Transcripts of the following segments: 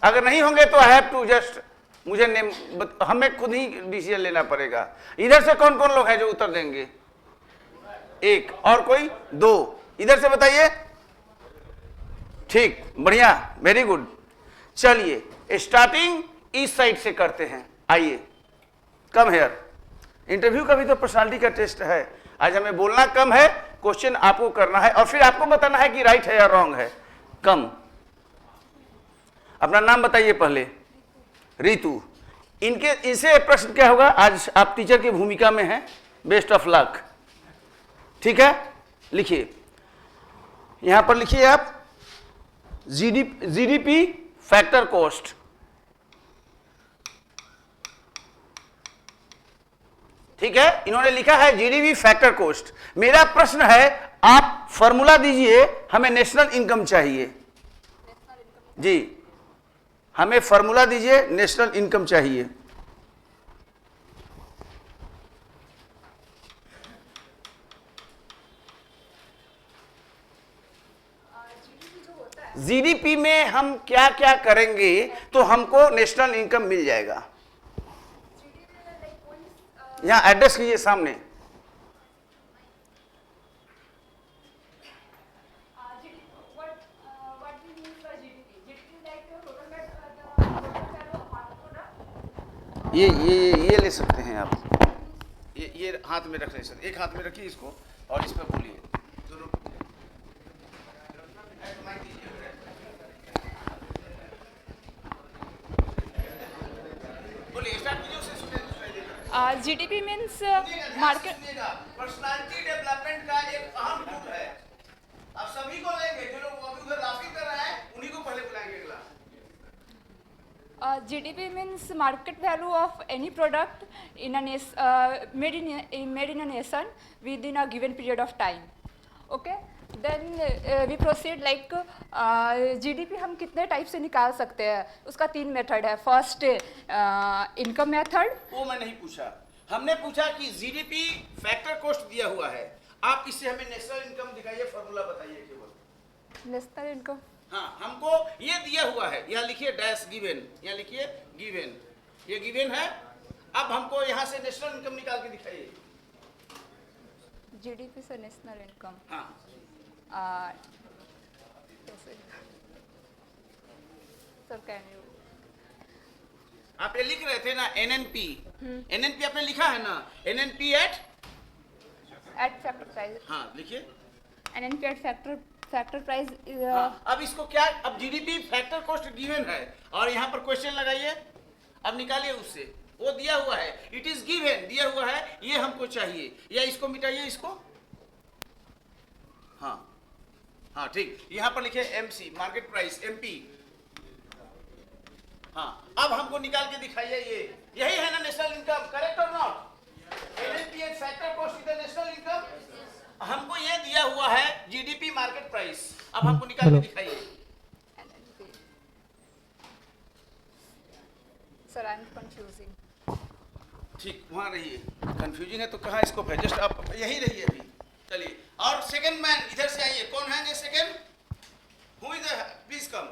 अगर नहीं होंगे तो आई हैव टू जस्ट मुझे नेम, हमें खुद ही डिसीजन लेना पड़ेगा। इधर से कौन कौन लोग हैं जो उत्तर देंगे? एक और कोई? दो। इधर से बताइए। ठीक, बढ़िया, वेरी गुड। चलिए स्टार्टिंग इस साइड से करते हैं। आइए, कम हेयर। इंटरव्यू का भी तो पर्सनालिटी का टेस्ट है। आज हमें बोलना कम है, क्वेश्चन आपको करना है और फिर आपको बताना है कि राइट है या रॉन्ग है। कम। अपना नाम बताइए पहले। रितु। इनसे प्रश्न क्या होगा? आज आप टीचर की भूमिका में हैं, बेस्ट ऑफ लक। ठीक है, लिखिए, यहां पर लिखिए आप जीडीपी फैक्टर कॉस्ट। ठीक है, इन्होंने लिखा है जीडीपी फैक्टर कॉस्ट। मेरा प्रश्न है, आप फॉर्मूला दीजिए, हमें नेशनल इनकम चाहिए। जी, हमें फॉर्मूला दीजिए, नेशनल इनकम चाहिए। जीडीपी में हम क्या क्या करेंगे तो हमको नेशनल इनकम मिल जाएगा। यहां एड्रेस कीजिए सामने। ये ले सकते हैं आप। ये हाथ में रख ले सकते, एक हाथ में रखिए इसको और इस पर बोलिए। GDP means market. Personality development का एक अहम रूप है। आप सभी को लेंगे, जो लोग अभी उधर राशि कर रहे हैं उन्हीं को पहले बुलाएंगे अगला। GDP means market value of any product in a made in a nation within a given period of time. Okay, then we proceed like GDP हम कितने टाइप से निकाल सकते हैं, उसका 3 मेथड है। First income method. वो मैं नहीं पूछा, हमने पूछा कि जीडीपी फैक्टर कॉस्ट दिया हुआ है, आप इससे हमें नेशनल इनकम दिखाइए, फॉर्मूला बताइए केवल। नेशनल इनकम, हाँ, हमको ये दिया हुआ है, यहाँ लिखिए डैश गिवन, यहाँ लिखिए गिवन, ये गिवन है। अब हमको यहाँ से नेशनल इनकम निकाल के दिखाइए। जीडीपी से नेशनल इनकम। हाँ, सर कैन यू, आप ये लिख रहे थे ना एनएनपी, एनएनपी आपने लिखा है ना, एनएनपी एट फैक्टर प्राइस। हाँ, लिखिए एनएनपी एट फैक्टर प्राइस। अब इसको क्या, अब जीडीपी फैक्टर कॉस्ट गिवन है और यहाँ पर क्वेश्चन लगाइए, अब निकालिए उससे, वो दिया हुआ है, इट इज गिवन दिया हुआ है, ये हमको चाहिए, या इसको मिटाइए इसको। हाँ हाँ, ठीक, यहाँ पर लिखे एमसी मार्केट प्राइस एमपी। हाँ, अब हमको निकाल के दिखाइए, ये यही है ना नेशनल इनकम, करेक्ट और not? NNP factor cost is the national income. हमको ये दिया हुआ है जीडीपी मार्केट प्राइस, अब हमको निकाल के दिखाइए। Sir I am confusing. ठीक, वहां रहिए, कंफ्यूजिंग है तो कहाँ स्कोप है, जस्ट आप यही रहिए अभी। चलिए, और सेकंड मैन इधर से आइए, कौन है ये second? Who is the, please come,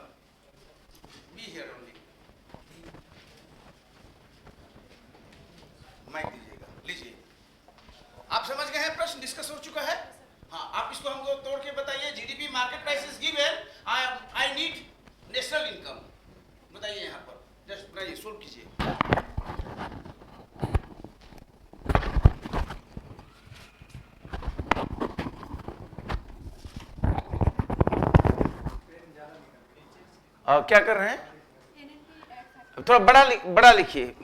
be here only. Mike दीजिएगा, लीजिए। आप समझ गए हैं, प्रश्न डिस्कस हो चुका है। हाँ, आप इसको हमको तोड़ के बताइए। GDP market price is given, I need national income, बताइए यहाँ पर, जस्ट बताइए, सोल्व कीजिए। क्या कर रहे हैं? थोड़ा बड़ा लिखिए।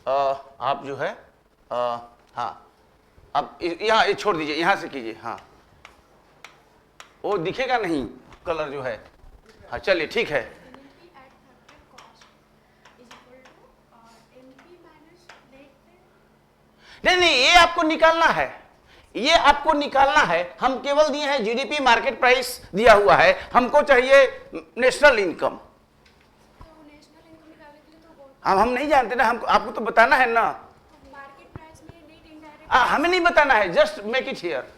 आप जो है हाँ, अब यहाँ ये छोड़ दीजिए, यहाँ से कीजिए। हाँ, वो दिखेगा नहीं कलर जो है। हाँ, चलिए ठीक है। नहीं, ये आपको निकालना है, ये आपको निकालना है। हम केवल दिए हैं जीडीपी मार्केट प्राइस दिया हुआ है, हमको चाहिए नेशनल इनकम। अब हम नहीं जानते ना, हमको आपको तो बताना है ना। मार्केट प्राइस में नेट इनडायरेक्ट, हमें नहीं बताना है, just make it here.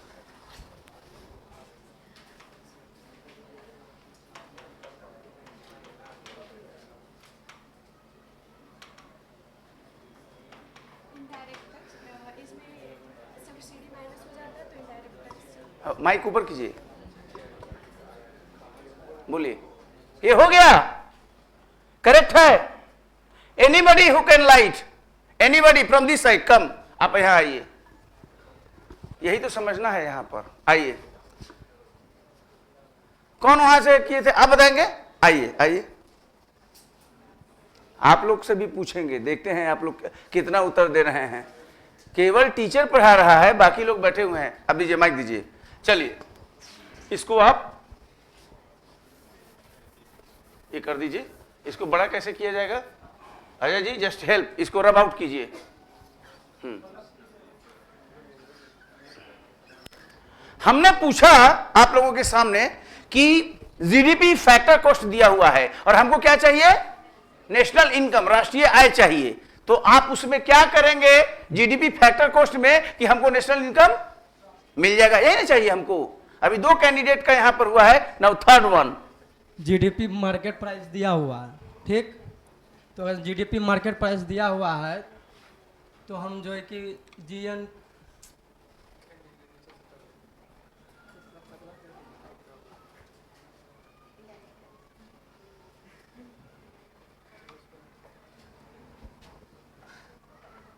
Mike ऊपर कीजिए, बोलिए। ये हो गया, करेक्ट है। Anybody who can light, anybody from this side come, आप यहां आइए, यही तो समझना है यहां पर, आइए। कौन वहां से किए थे आप बताएंगे? आइए आइए, आप लोग से भी पूछेंगे, देखते हैं आप लोग कितना उत्तर दे रहे हैं। केवल टीचर पढ़ा रहा है, बाकी लोग बैठे हुए हैं। अब दीजिए, माइक दीजिए। चलिए, इसको आप ये कर दीजिए। इसको बड़ा कैसे किया जाएगा? अजय जी जस्ट हेल्प, इसको रब आउट कीजिए। हमने पूछा आप लोगों के सामने कि जीडीपी फैक्टर कॉस्ट दिया हुआ है और हमको क्या चाहिए? नेशनल इनकम, राष्ट्रीय आय चाहिए। तो आप उसमें क्या करेंगे जीडीपी फैक्टर कॉस्ट में कि हमको नेशनल इनकम मिल जाएगा, यही ना चाहिए हमको। अभी 2 कैंडिडेट का यहां पर हुआ है, now third one. GDP market price दिया हुआ है, ठीक। तो अगर जीडीपी मार्केट प्राइस दिया हुआ है तो हम जो है कि जीएन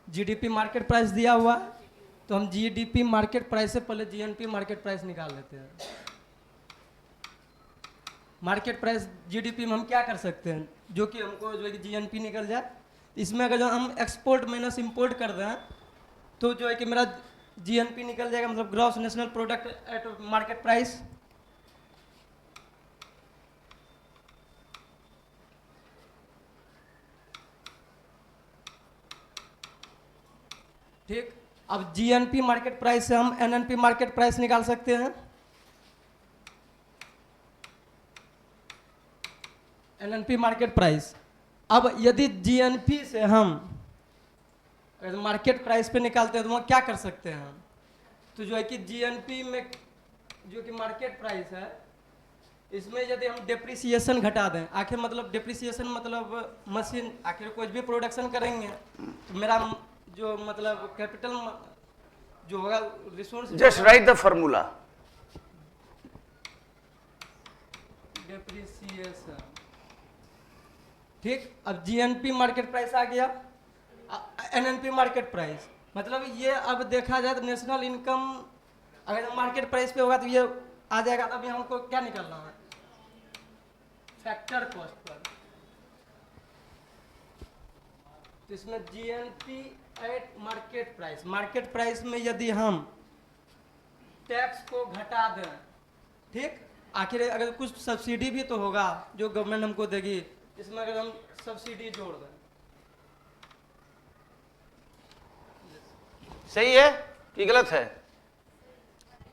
जीडीपी मार्केट प्राइस दिया हुआ है तो हम जीडीपी मार्केट प्राइस से पहले जीएनपी मार्केट प्राइस निकाल लेते हैं। मार्केट प्राइस जीडीपी में हम क्या कर सकते हैं, जो कि हमको जो है कि जीएनपी निकल जाए। इसमें अगर जो हम एक्सपोर्ट माइनस इंपोर्ट कर दें तो जो है कि मेरा जीएनपी निकल जाएगा, मतलब gross national product at market price. ठीक। अब जीएनपी मार्केट प्राइस से हम एनएनपी मार्केट प्राइस निकाल सकते हैं। NNP market price. अब यदि जीएनपी से हम अगर मार्केट प्राइस पे निकालते हैं तो वहाँ क्या कर सकते हैं? तो जो है कि जीएनपी में जो कि मार्केट प्राइस है, इसमें यदि हम डिप्रिसिएशन घटा दें, आखिर मतलब डिप्रिसिएशन मतलब मशीन, आखिर कुछ भी प्रोडक्शन करेंगे तो मेरा जो मतलब कैपिटल जो होगा resource, just right the formula. Depreciation, ठीक। अब जीएनपी मार्केट प्राइस आ गया, एनएनपी मार्केट प्राइस, मतलब ये अब देखा जाए तो नेशनल इनकम अगर मार्केट प्राइस पे होगा तो ये आ जाएगा। तब हमको क्या निकालना है? Factor cost per. तो इसमें GNP eight market price, market price में यदि हम टैक्स को घटा दें, ठीक, आखिर अगर कुछ सब्सिडी भी तो होगा जो गवर्नमेंट हमको देगी, इसमें अगर हम सब्सिडी जोड़ दें, सही है कि गलत है?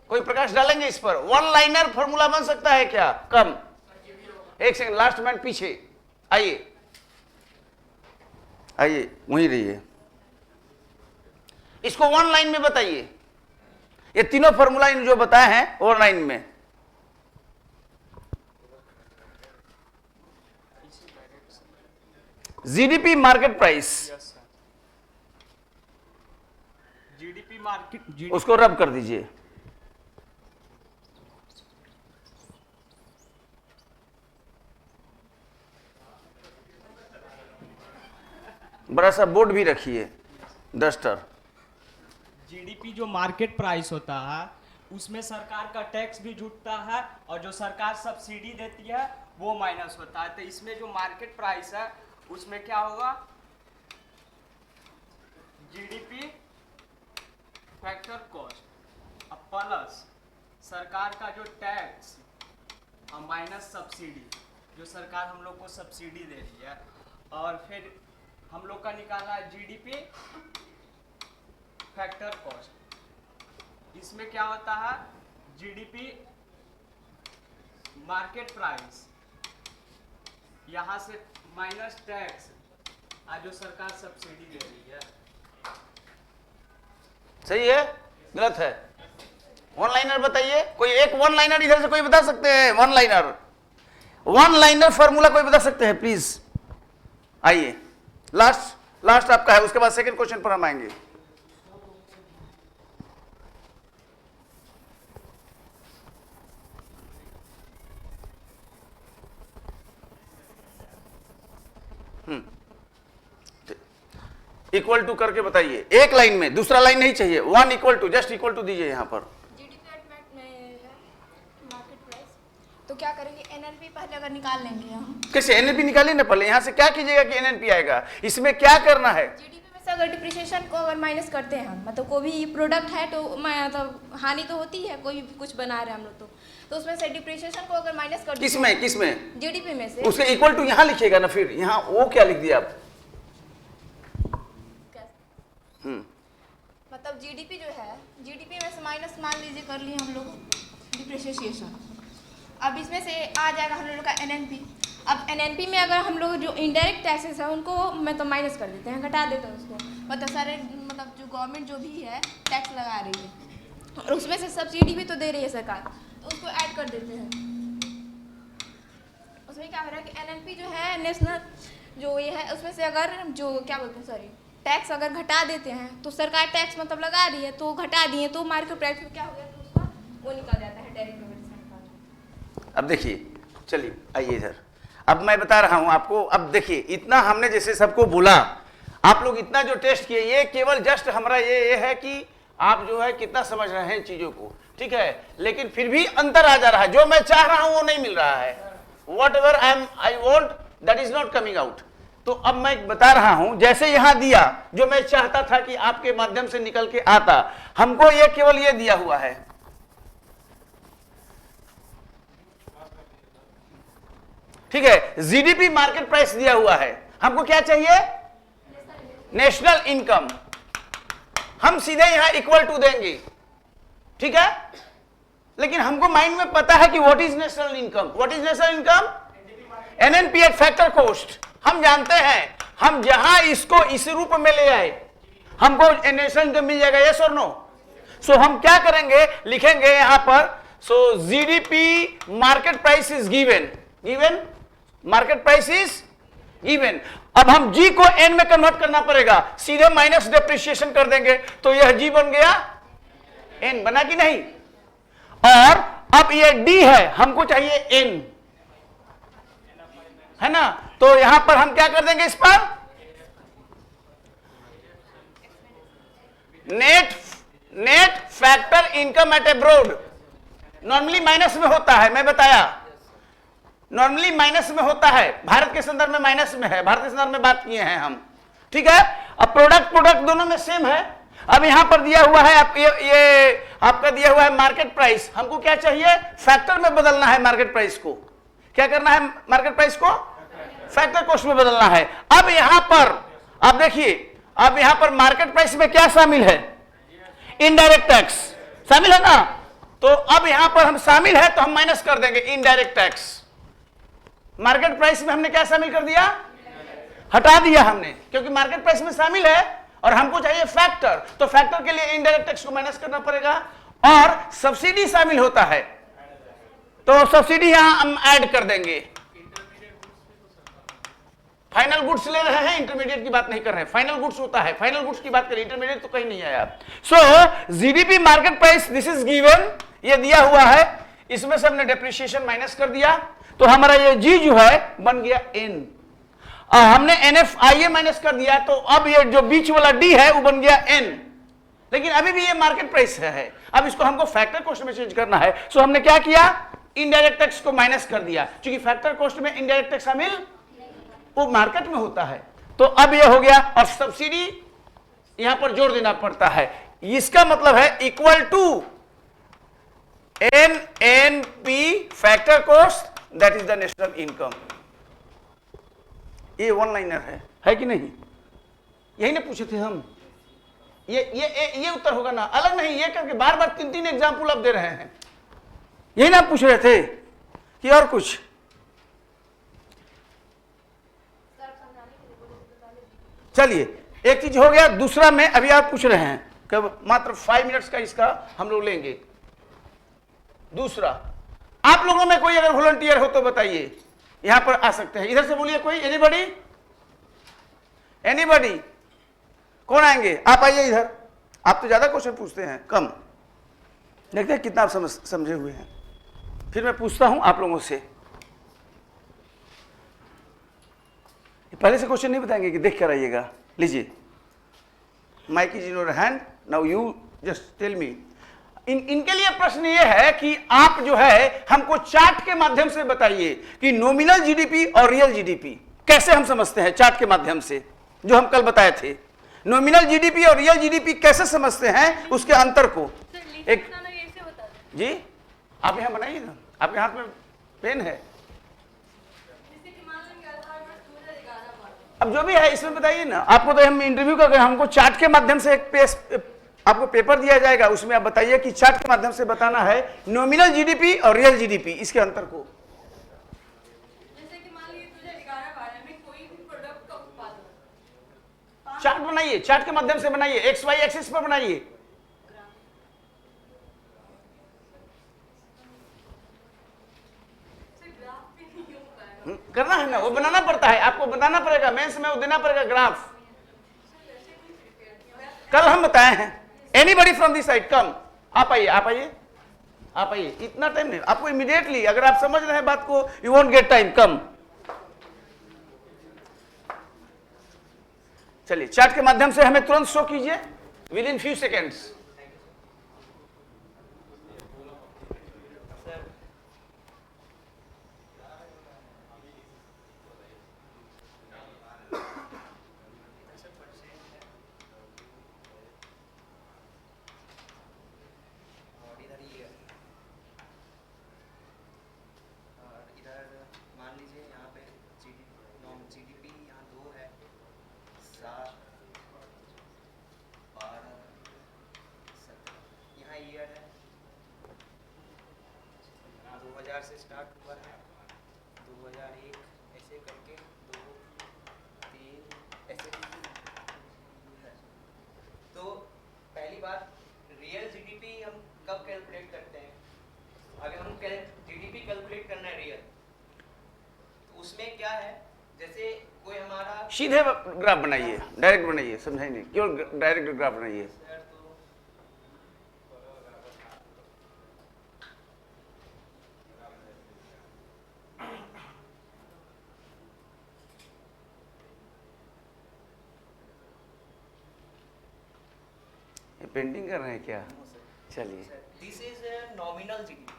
कोई प्रकाश डालेंगे इस पर? वन लाइनर फॉर्मूला बन सकता है क्या? कम, एक सेकंड, लास्ट मैन पीछे आइए, आइए वहीं रहिए। इसको वन लाइन में बताइए। ये तीनों फॉर्मूला जो बताए हैं वन लाइन में। GDP market price, GDP market, उसको रब कर दीजिए। बड़ा सा बोर्ड भी रखिए, डस्टर। जीडीपी जो मार्केट प्राइस होता है उसमें सरकार का टैक्स भी जुटता है और जो सरकार सब्सिडी देती है वो माइनस होता है। तो इसमें जो मार्केट प्राइस है उसमें क्या होगा? जीडीपी फैक्टर कॉस्ट अब प्लस सरकार का जो टैक्स और माइनस सब्सिडी, जो सरकार हम लोग को सब्सिडी दे रही है, और फिर हम लोग का निकाला है जीडीपी फैक्टर कॉस्ट। इसमें क्या होता है? जीडीपी मार्केट प्राइस, यहाँ से माइनस टैक्स आज जो सरकार सब्सिडी दे रही है। सही है गलत है? वन लाइनर बताइए। कोई एक वन लाइनर इधर से कोई बता सकते हैं? वन लाइनर फॉर्मूला कोई बता सकते हैं प्लीज? आइए, लास्ट आपका है, उसके बाद सेकंड क्वेश्चन पर हम आएंगे। इक्वल टू करके बताइए एक लाइन में, दूसरा लाइन नहीं चाहिए, 1 equal to, just equal to दीजिए यहाँ पर। जीडीपी एट मार्केट प्राइस, तो क्या करेंगे, एनएनपी पहले अगर निकाल लेंगे हम, कैसे एनएनपी निकालिए ना पहले, यहाँ से क्या कीजिएगा कि एनएनपी आएगा, इसमें क्या करना है, जीडीपी में से अगर डिप्रिसिएशन को अगर माइनस करते हैं हम, मतलब कोई भी प्रोडक्ट है तो मतलब हानि तो होती है, कोई भी कुछ बना रहे हैं हम लोग तो उसमें से डिप्रिसिएशन को अगर माइनस कर किसमें किसमें, जीडीपी में से, उसके इक्वल टू यहाँ लिखिएगा ना, फिर यहाँ वो क्या लिख दिया आप, मतलब जीडीपी जो है, जीडीपी में से माइनस मान लीजिए कर लिए हम लोग डिप्रिसिएशन, अब इसमें से आ जाएगा हम लोग का एनएनपी। अब एनएनपी में अगर हम लोग जो इनडायरेक्ट टैक्सेस है उनको मतलब माइनस कर देते हैं, घटा देते हैं उसको, मतलब सारे मतलब जो गवर्नमेंट जो भी है टैक्स लगा रही है और उसमें से सब्सिडी भी तो दे रही है सरकार, तो उसको ऐड कर देते हैं। उसमें क्या हो रहा है कि एनएनपी जो है नेशनल जो ये है उसमें से अगर जो क्या बोलते हैं सॉरी टैक्स अगर घटा देते हैं तो सरकार टैक्स मतलब लगा रही है तो घटा दिए तो मार्केट प्राइस में क्या हो गया, तो उसका वो निकल जाता है डायरेक्ट पेमेंट। अब देखिए, चलिए आइए इधर, अब मैं बता रहा हूं आपको। अब देखिए, इतना हमने जैसे सबको बोला, आप लोग इतना जो टेस्ट किए, ये केवल जस्ट हमारा ये है कि आप जो है कितना समझ रहे हैं चीजों को, ठीक है, लेकिन फिर भी अंतर आ जा रहा है, जो मैं चाह रहा हूं वो नहीं मिल रहा है, what ever I want that is not coming out. तो अब मैं बता रहा हूं, जैसे यहां दिया, जो मैं चाहता था कि आपके माध्यम से निकल के आता, हमको ये केवल ये दिया हुआ है, ठीक है, जीडीपी मार्केट प्राइस दिया हुआ है, हमको क्या चाहिए, नेशनल इनकम, हम सीधे यहां इक्वल टू देंगे, ठीक है, लेकिन हमको माइंड में पता है कि what is national income, what is national income, NNP eight factor cost, हम जानते हैं, हम जहां इसको इस रूप में ले आए हमको नेशनल इनकम मिल जाएगा, यस और नो। सो हम क्या करेंगे, लिखेंगे यहां पर, so GDP market price is given, given market price is given. अब हम जी को एन में कन्वर्ट करना पड़ेगा, सीधे माइनस डेप्रिसिएशन कर देंगे तो यह जी बन गया एन, बना कि नहीं, और अब ये डी है, हमको चाहिए एन, है ना, तो यहां पर हम क्या कर देंगे, इस पर net factor income eight abroad, normally minus में होता है, मैं बताया नॉर्मली माइनस में होता है, भारत के संदर्भ में माइनस में है, भारत के संदर्भ में बात किए हैं हम, ठीक है। अब प्रोडक्ट दोनों में सेम है। अब यहां पर दिया हुआ है आप ये आपका दिया हुआ है मार्केट प्राइस, हमको क्या चाहिए, फैक्टर में बदलना है मार्केट प्राइस को, क्या करना है, मार्केट प्राइस को फैक्टर कॉस्ट में बदलना है। अब यहां पर आप देखिए, अब यहां पर मार्केट प्राइस में क्या शामिल है, इनडायरेक्ट टैक्स शामिल है ना, तो अब यहां पर हम शामिल है तो हम माइनस कर देंगे इनडायरेक्ट टैक्स, मार्केट प्राइस में हमने क्या शामिल कर दिया, हटा दिया हमने, क्योंकि मार्केट प्राइस में शामिल है और हमको चाहिए फैक्टर, तो फैक्टर के लिए इनडायरेक्ट टैक्स को माइनस करना पड़ेगा, और सब्सिडी शामिल होता है तो सब्सिडी यहां हम ऐड कर देंगे। फाइनल गुड्स ले रहे हैं, इंटरमीडिएट की बात नहीं कर रहे हैं, फाइनल गुड्स होता है, फाइनल गुड्स की बात करें, इंटरमीडिएट तो कहीं नहीं आया। So GDP market price this is given, ये दिया हुआ है, इसमें से हमने डेप्रिसिएशन माइनस कर दिया तो हमारा ये जी जो है बन गया एन, हमने एनएफआईए माइनस कर दिया तो अब ये जो बीच वाला डी है वो बन गया एन, लेकिन अभी भी ये मार्केट प्राइस है, अब इसको हमको फैक्टर कॉस्ट में चेंज करना है। सो हमने क्या किया, इनडायरेक्ट टैक्स को माइनस कर दिया, क्योंकि फैक्टर कॉस्ट में इनडायरेक्ट टैक्स शामिल वो मार्केट में होता है, तो अब ये हो गया, और सब्सिडी यहां पर जोड़ देना पड़ता है, इसका मतलब है equal to NNP factor cost that is the national income. ये वन लाइनर है कि नहीं, यही ना पूछे थे हम, ये उत्तर होगा ना, अलग नहीं, ये करके बार बार 3 एग्जाम्पल आप दे रहे हैं, यही ना पूछ रहे थे कि और कुछ। चलिए एक चीज हो गया, दूसरा में अभी आप पूछ रहे हैं कि मात्र 5 मिनट्स का इसका हम लोग लेंगे। दूसरा, आप लोगों में कोई अगर वॉलंटियर हो तो बताइए, यहां पर आ सकते हैं, इधर से बोलिए कोई, एनीबॉडी कौन आएंगे, आप आइए इधर, आप तो ज्यादा क्वेश्चन पूछते हैं, कम देखते हैं कितना आप समझे हुए हैं, फिर मैं पूछता हूं आप लोगों से। पहले से क्वेश्चन नहीं बताएंगे कि देख कर आइएगा। लीजिए, mike is in your hand, now you just tell me. इनके लिए प्रश्न ये है कि आप जो है हमको चार्ट के माध्यम से बताइए कि नॉमिनल जीडीपी और रियल जीडीपी कैसे हम समझते हैं। चार्ट के माध्यम से जो हम कल बताए थे, नॉमिनल जीडीपी और रियल जीडीपी कैसे समझते हैं, उसके अंतर को एक जी आप यहां बनाइए ना, आपके हाथ में पेन है, अब जो भी है इसमें बताइए ना। आपको तो हम इंटरव्यू कर, हमको चार्ट के माध्यम से एक आपको पेपर दिया जाएगा, उसमें आप बताइए कि चार्ट के माध्यम से बताना है नॉमिनल जीडीपी और रियल जीडीपी, इसके अंतर को। जैसे कि मान लीजिए 2011-12 में कोई भी प्रोडक्ट का उत्पादन, चार्ट बनाइए, चार्ट के माध्यम से बनाइए, एक्स वाई एक्सिस पर बनाइए। करना है ना, वो बनाना पड़ता है, आपको बताना पड़ेगा, मेंस में वो देना पड़ेगा ग्राफ। कल हम बताए हैं। Anybody from this side come, आप आइए, आप आइए, आप आइए। इतना टाइम नहीं आपको, इमीडिएटली अगर आप समझ रहे हैं बात को, यू वोंट गेट टाइम, कम। चलिए, चार्ट के माध्यम से हमें तुरंत शो कीजिए with in few seconds. GDP यहाँ 2 है, 7, 12, 17, यहाँ ईयर है 2000 से स्टार्ट हुआ है, 2001 ऐसे करके 2, 3 ऐसे। तो पहली बात, रियल जीडीपी हम कब कैलकुलेट करते हैं? अगर हम जीडीपी कैलकुलेट करना है रियल, तो उसमें क्या है, जैसे कोई हमारा सीधे ग्राफ बनाइए, डायरेक्ट बनाइए, समझाई नहीं, क्यों डायरेक्ट ग्राफ बनाइए। ये पेंटिंग कर रहे हैं क्या? चलिए, this is nominal GDP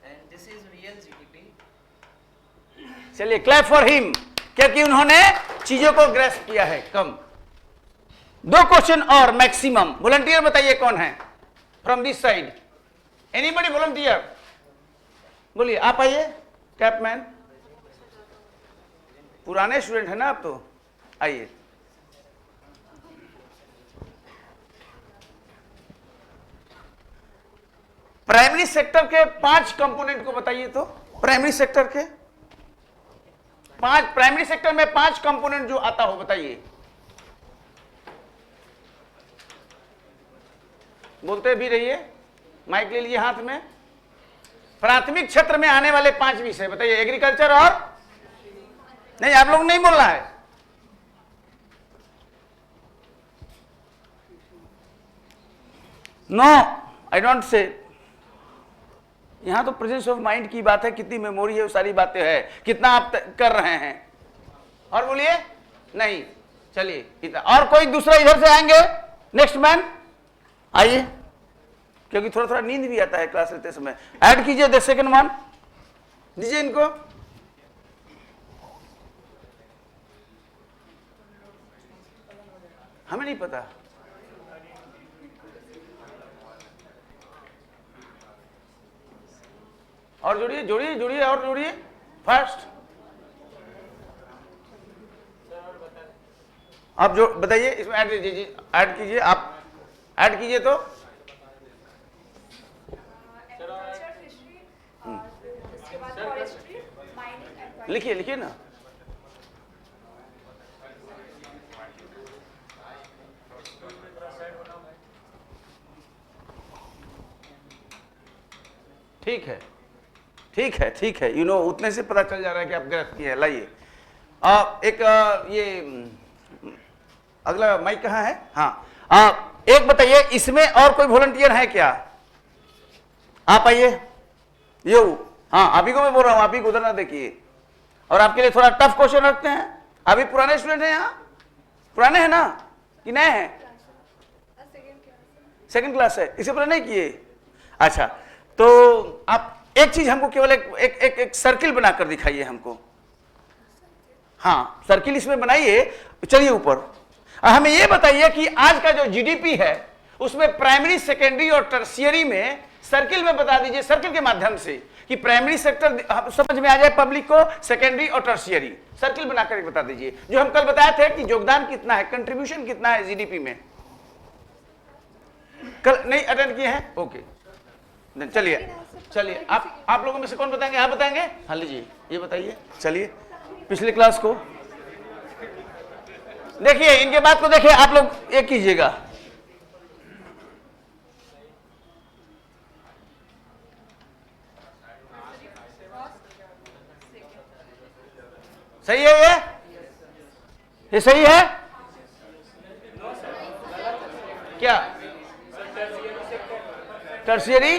and this is real GDP. चलिए क्लैप फॉर हिम, क्योंकि उन्होंने चीजों को ग्रेस्प किया है। कम 2 क्वेश्चन और मैक्सिमम। वॉलंटियर बताइए कौन है from this side? Anybody volunteer? बोलिए, आप आइए। कैपमैन, पुराने स्टूडेंट है ना आप, तो आइए। प्राइमरी सेक्टर के 5 कंपोनेंट को बताइए तो। प्राइमरी सेक्टर के 5, प्राइमरी सेक्टर में 5 कंपोनेंट जो आता हो बताइए। बोलते भी रहिए, माइक ले लिए हाथ में। प्राथमिक क्षेत्र में आने वाले 5 विषय बताइए। एग्रीकल्चर और नहीं, आप लोग नहीं बोलना है। No, I don't say. यहां तो प्रेजेंस ऑफ माइंड की बात है, कितनी मेमोरी है, वो सारी बातें है, कितना आप कर रहे हैं। और बोलिए नहीं। चलिए, इतना। और कोई दूसरा इधर से आएंगे? नेक्स्ट मैन आइए, क्योंकि थोड़ा थोड़ा नींद भी आता है क्लास लेते समय। ऐड कीजिए द सेकंड वन, दीजिए इनको। हमें नहीं पता। और जोड़िए, जोड़िए, जोड़िए, और जोड़िए। फर्स्ट आप जो बताइए, इसमें ऐड कीजिए, ऐड कीजिए, आप ऐड कीजिए तो। लिखिए, लिखिए ना। ठीक है, ठीक है, ठीक है। उतने से पता चल जा रहा है कि आप ग्रेफ किए हैं। लाइए एक ये अगला माइक कहाँ है? हाँ, एक बताइए, इसमें और कोई वॉलंटियर है क्या? आप आइए। यो हाँ, आप ही को मैं बोल रहा हूं, आप ही को उधर ना देखिए। और आपके लिए थोड़ा टफ क्वेश्चन रखते हैं। अभी पुराने स्टूडेंट हैं यहाँ, पुराने हैं ना कि नए हैं? सेकंड क्लास है, इससे पहले नहीं किए? अच्छा, तो आप एक चीज हमको केवल एक सर्किल बनाकर दिखाइए हमको। हाँ, सर्किल इसमें बनाइए। चलिए ऊपर, और हमें ये बताइए कि आज का जो जीडीपी है उसमें प्राइमरी, सेकेंडरी और टर्शियरी में सर्किल में बता दीजिए, सर्किल के माध्यम से, कि प्राइमरी सेक्टर समझ में आ जाए पब्लिक को, सेकेंडरी और टर्शियरी सर्किल बनाकर बता दीजिए। जो हम कल बताए थे कि योगदान कितना है, कंट्रीब्यूशन कितना है जीडीपी में। कल नहीं अटेंड किए हैं? ओके, चलिए चलिए, आप लोगों में से कौन बताएंगे? आप बताएंगे? हाँ लीजिए, ये बताइए। चलिए पिछले क्लास को देखिए, इनके बात को देखिए, आप लोग एक कीजिएगा। सही है ये सही है क्या? टर्शियरी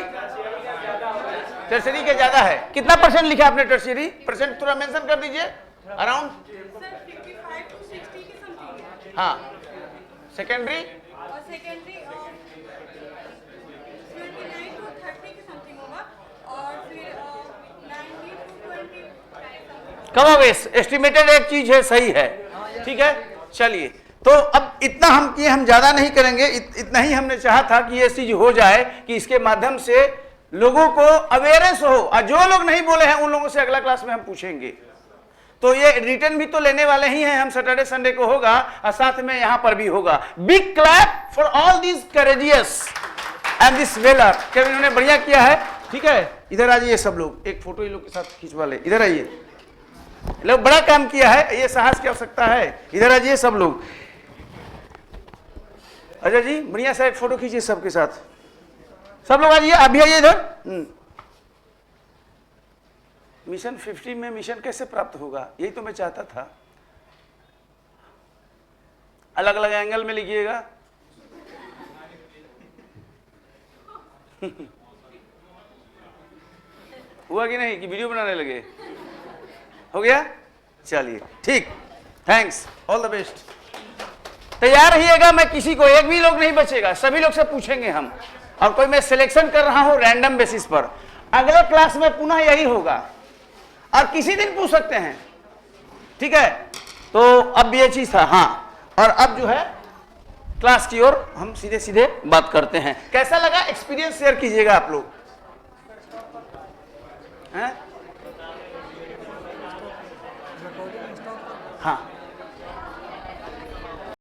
के ज्यादा है। कितना परसेंट लिखा आपने टर्शियरी? परसेंट थोड़ा मेंशन कर दीजिए। अराउंड 55 to 60 की समथिंग है। हाँ, सेकेंडरी और सेकेंडरी 29 to 30 की समथिंग होगा, और फिर 19 to 20 कमोबेश एस्टिमेटेड एक चीज है, सही है, ठीक है। चलिए, तो अब इतना हम किए, हम ज्यादा नहीं करेंगे। इतना ही हमने चाहा था कि ये चीज हो जाए कि इसके माध्यम से लोगों को अवेयरनेस हो, और जो लोग नहीं बोले हैं उन लोगों से अगला क्लास में हम पूछेंगे। तो ये रिटर्न भी तो लेने वाले ही हैं हम, सैटरडे संडे को होगा और साथ में यहां पर भी होगा। Big clap for all this courageous and this valour, क्या इन्होंने बढ़िया किया है, ठीक है। इधर आ जाइए सब लोग, एक फोटो इन लोग के साथ खींचवा ले। इधर आइए, लोग बड़ा काम किया है, ये साहस की आवश्यकता है। इधर आ जाइए सब लोग। अजय जी बढ़िया सा एक फोटो खींचिए सबके साथ, सब लोग आ जाइए। अभी आइए इधर। मिशन 50 में मिशन कैसे प्राप्त होगा, यही तो मैं चाहता था। अलग अलग एंगल में लिखिएगा। हुआ कि नहीं, कि वीडियो बनाने लगे? हो गया? चलिए ठीक, थैंक्स, ऑल द बेस्ट। तैयार रहिएगा, मैं किसी को एक भी लोग नहीं बचेगा, सभी लोग से पूछेंगे हम। और कोई मैं सिलेक्शन कर रहा हूं रैंडम बेसिस पर। अगले क्लास में पुनः यही होगा, और किसी दिन पूछ सकते हैं, ठीक है। तो अब ये चीज था। हाँ, और अब जो है क्लास की ओर हम सीधे सीधे बात करते हैं। कैसा लगा एक्सपीरियंस शेयर कीजिएगा आप लोग हैं? हाँ